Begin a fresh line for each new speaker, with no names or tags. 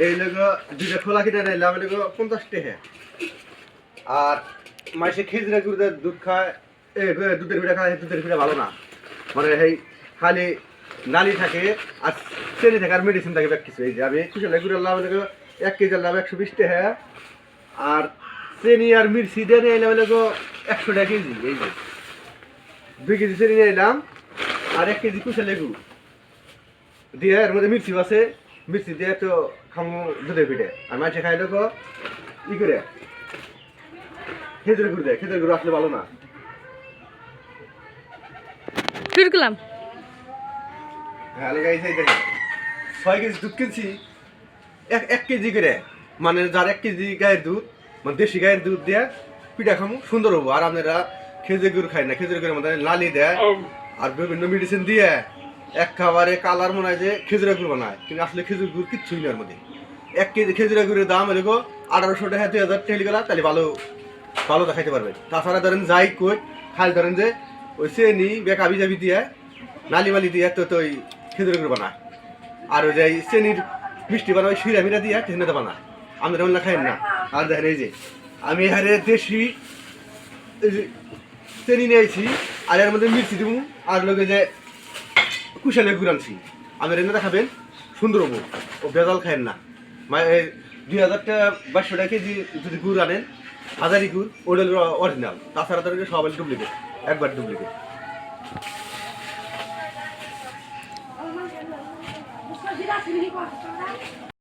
এই লোক দুইটা খোলা কিনে নিলাম এই লোক 50 টাকা। আর মাসে খেজুরা গুড় দুধ খায়, দুধের পিঠা খায়, দুধের পিঠা ভালো না, মানে এই খালি নালি থাকে আর চেনি থাকে আর মেডিসিন থাকে ব্যাগ কিছু। এই যে আমি কুশালা গুড় আনলাম 1 কেজি আনলাম 120 টাকা, আর চেনি আর মির্চি দিয়ে নিয়ে এলাম 100 টাকা কেজি। এই যে 2 কেজি চেনি নিয়ে এলাম আর 1 কেজি কুশালা গুড় দিয়ে এর মধ্যে মির্চি আছে, মির্চি দিয়ে তো খামো দুধের পিঠে। আর মাঝে খাই লোক ই করে খেজুরের গুড় দেয়, খেজুরের গুড় আসলে ভালো না।
শুরু করলাম।
হ্যাঁ গাইস, এই দেখেন 6 কেজি দুধ কিনছি 1 কেজি করে, মানে যার 1 কেজি গায়ের দুধ, মানে দেশি গায়ের দুধ দিয়ে পিঠা খামু সুন্দর হবো। আর আপনারা খেজুর গুড় খাই না, খেজুর গুড়ের মধ্যে লালি দেয় আর বিভিন্ন মেডিসিন দিয়ে এক খাবারে কালার মনে হয় যে খেজুরের গুড় বানায়, কিন্তু আসলে খেজুর গুড় কিচ্ছুই না এর মধ্যে। 1 কেজি খেজুরের গুড়ের দাম এরকম 1800 টাকা 2000 টাকা গেলা, তাহলে ভালো ভালো দেখাইতে পারবেন। তাছাড়া ধরেন যাই কই খালি ধরেন যে ওই চেনি বেকা বিজাবি দিয়ে নালি মালি দিয়ে তো ওই খেজুরের গুড় বানায়, আর ওই যে চেনির মিষ্টি বানায় শিরা মিরা দিয়ে টেনে বানায়, আমরা অন্য খাই না। আর দেখেন এই যে আমি এখানে দেশি চেনি নিয়েছি আর এর মধ্যে মির্চি দিব আর লোকে যে কুশালের গুড় আনছি। আমি এনে দেখাবেন সুন্দর হবো, ও ভেজাল খায়েন না। মানে 2000 টাকা 2200 টাকা কেজি যদি গুড় আনেন, হাজারি গুড় ওটা অরিজিনাল, তাছাড়া তাদের সবাই ডুপ্লিকেট, একবার ডুপ্লিকেট।